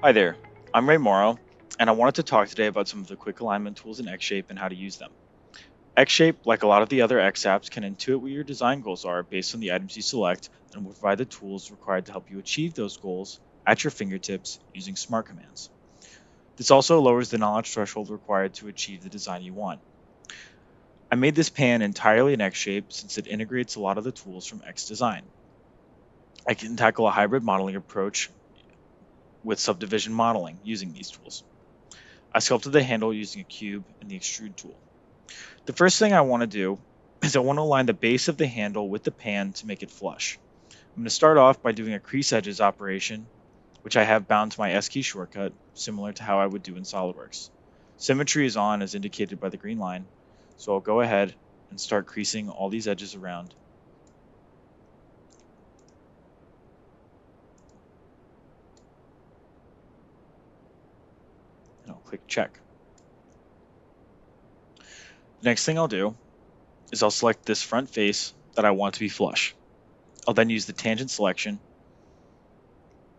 Hi there, I'm Ray Morrow, and I wanted to talk today about some of the quick alignment tools in xShape and how to use them. xShape, like a lot of the other X apps, can intuit what your design goals are based on the items you select and will provide the tools required to help you achieve those goals at your fingertips using smart commands. This also lowers the knowledge threshold required to achieve the design you want. I made this pan entirely in xShape since it integrates a lot of the tools from XDesign. I can tackle a hybrid modeling approach with subdivision modeling using these tools. I sculpted the handle using a cube and the extrude tool. The first thing I want to do is I want to align the base of the handle with the pan to make it flush. I'm going to start off by doing a crease edges operation, which I have bound to my S key shortcut, similar to how I would do in SolidWorks. Symmetry is on as indicated by the green line, so I'll go ahead and start creasing all these edges around. And I'll click check. The next thing I'll do is I'll select this front face that I want to be flush. I'll then use the tangent selection,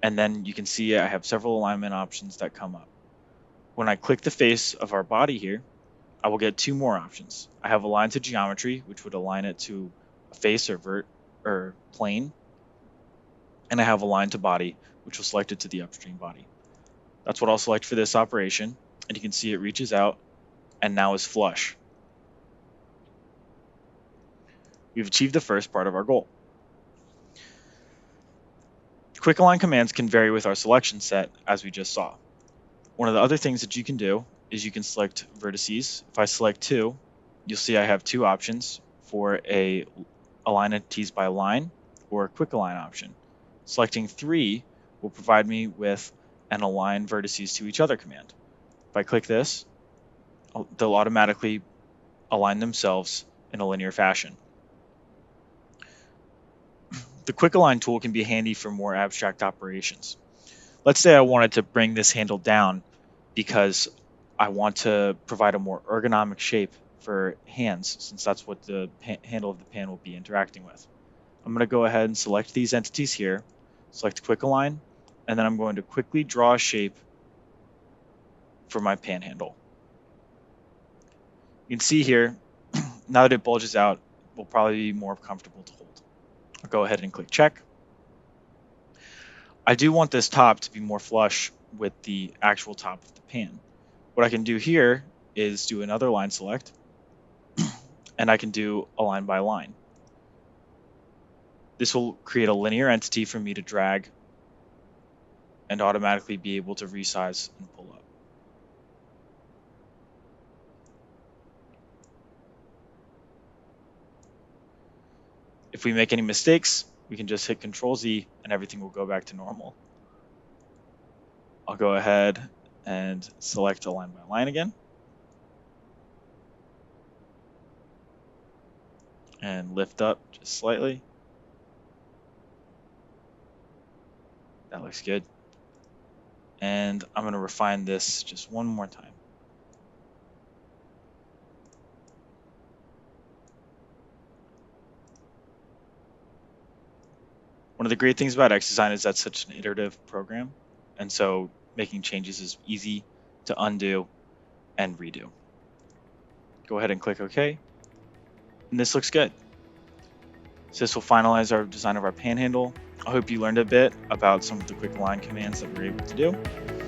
and then you can see I have several alignment options that come up. When I click the face of our body here, I will get two more options. I have align to geometry, which would align it to a face or plane, and I have align to body, which will select it to the upstream body. That's what I'll select for this operation, and you can see it reaches out and now is flush. We've achieved the first part of our goal. Quick align commands can vary with our selection set, as we just saw. One of the other things that you can do is you can select vertices. If I select 2, you'll see I have 2 options for a align entities by line or a quick align option. Selecting 3 will provide me with an align vertices to each other command. If I click this, they'll automatically align themselves in a linear fashion. The quick align tool can be handy for more abstract operations. Let's say I wanted to bring this handle down because I want to provide a more ergonomic shape for hands, since that's what the handle of the pan will be interacting with. I'm going to go ahead and select these entities here, select quick align, and then I'm going to quickly draw a shape for my pan handle. You can see here, now that it bulges out, it will probably be more comfortable to hold. I'll go ahead and click check. I do want this top to be more flush with the actual top of the pan. What I can do here is do another line select, and I can do a line by line. This will create a linear entity for me to drag and automatically be able to resize and pull up. If we make any mistakes, we can just hit Control-Z and everything will go back to normal. I'll go ahead and select a line by line again. And lift up just slightly. That looks good. And I'm going to refine this just one more time. One of the great things about XDesign is that's such an iterative program, and so making changes is easy to undo and redo. Go ahead and click OK, and this looks good. So this will finalize our design of our panhandle. I hope you learned a bit about some of the quick align commands that we're able to do.